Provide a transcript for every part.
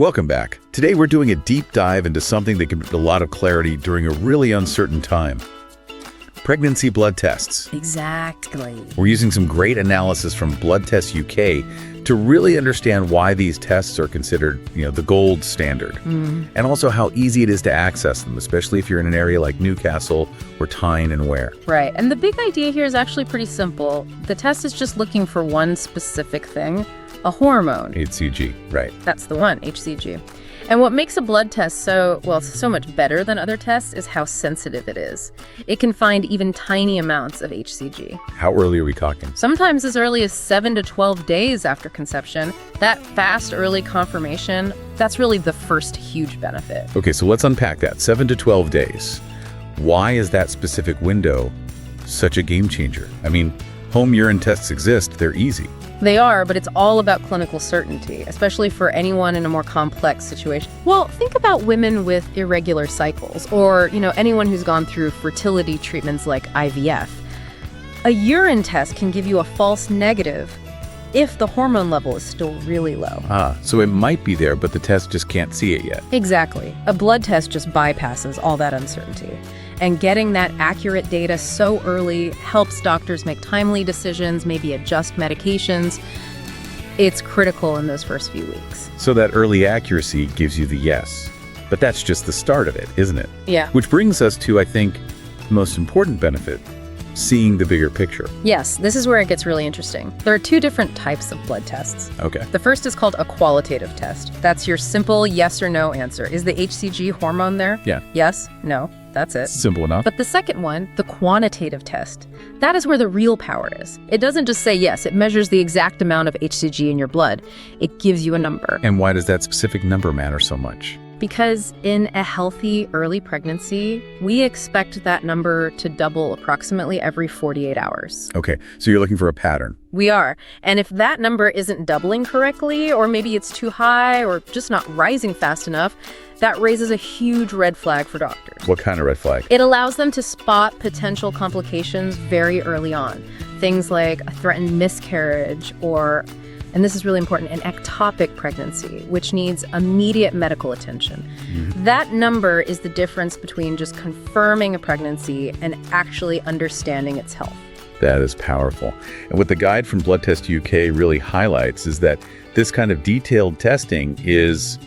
Welcome back. Today we're doing a deep dive into something that can bring a lot of clarity during a really uncertain time. Pregnancy blood tests. Exactly. We're using some great analysis from Blood Tests UK to really understand why these tests are considered, the gold standard. And also how easy it is to access them, especially if you're in an area like Newcastle or Tyne and Ware. Right. And the big idea here is actually pretty simple. The test is just looking for one specific thing, a hormone. HCG, right. That's the one, HCG. And what makes a blood test so much better than other tests is how sensitive it is. It can find even tiny amounts of HCG. How early are we talking? Sometimes as early as 7 to 12 days after conception. That fast early confirmation, that's really the first huge benefit. Okay, so let's unpack that. 7 to 12 days. Why is that specific window such a game changer? I mean, home urine tests exist, they're easy. They are, but it's all about clinical certainty, especially for anyone in a more complex situation. Well, think about women with irregular cycles, or, anyone who's gone through fertility treatments like IVF. A urine test can give you a false negative if the hormone level is still really low. So it might be there, but the test just can't see it yet. Exactly. A blood test just bypasses all that uncertainty. And getting that accurate data so early helps doctors make timely decisions, maybe adjust medications. It's critical in those first few weeks. So that early accuracy gives you the yes. But that's just the start of it, isn't it? Yeah. Which brings us to, I think, the most important benefit, seeing the bigger picture. Yes, this is where it gets really interesting. There are two different types of blood tests. Okay. The first is called a qualitative test. That's your simple yes or no answer. Is the HCG hormone there? Yeah. Yes, no, that's it. Simple enough. But the second one, the quantitative test, that is where the real power is. It doesn't just say yes, it measures the exact amount of HCG in your blood. It gives you a number. And why does that specific number matter so much? Because in a healthy early pregnancy, we expect that number to double approximately every 48 hours. Okay, so you're looking for a pattern. We are. And if that number isn't doubling correctly, or maybe it's too high, or just not rising fast enough, that raises a huge red flag for doctors. What kind of red flag? It allows them to spot potential complications very early on. Things like a threatened miscarriage or, and this is really important, an ectopic pregnancy, which needs immediate medical attention. That number is the difference between just confirming a pregnancy and actually understanding its health. That is powerful. And what the guide from Blood Test UK really highlights is that this kind of detailed testing is,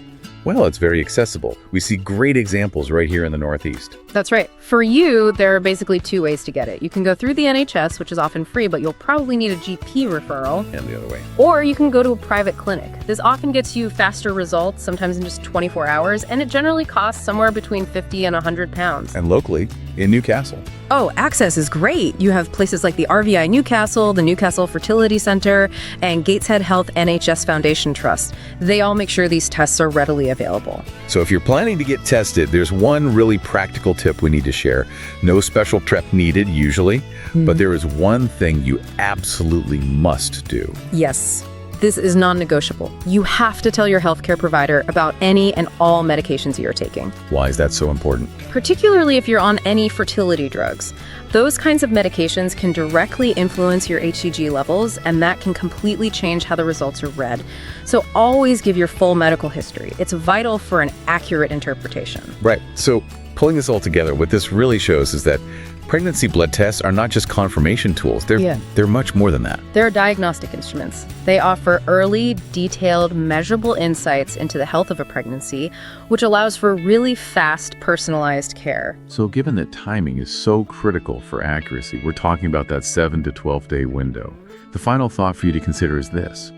it's very accessible. We see great examples right here in the Northeast. That's right. For you, there are basically two ways to get it. You can go through the NHS, which is often free, but you'll probably need a GP referral. And the other way. Or you can go to a private clinic. This often gets you faster results, sometimes in just 24 hours, and it generally costs somewhere between 50 and 100 pounds. And locally, in Newcastle. Oh, access is great. You have places like the RVI Newcastle, the Newcastle Fertility Center, and Gateshead Health NHS Foundation Trust. They all make sure these tests are readily available. So if you're planning to get tested, there's one really practical tip we need to share. No special prep needed, usually, but there is one thing you absolutely must do. Yes. This is non-negotiable. You have to tell your healthcare provider about any and all medications you're taking. Why is that so important? Particularly if you're on any fertility drugs. Those kinds of medications can directly influence your HCG levels, and that can completely change how the results are read. So always give your full medical history. It's vital for an accurate interpretation. Right. So pulling this all together, what this really shows is that pregnancy blood tests are not just confirmation tools. They're much more than that. They're diagnostic instruments. They offer early, detailed, measurable insights into the health of a pregnancy, which allows for really fast, personalized care. So given that timing is so critical for accuracy, we're talking about that 7 to 12 day window. The final thought for you to consider is this.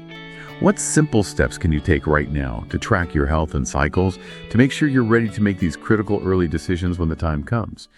What simple steps can you take right now to track your health and cycles to make sure you're ready to make these critical early decisions when the time comes?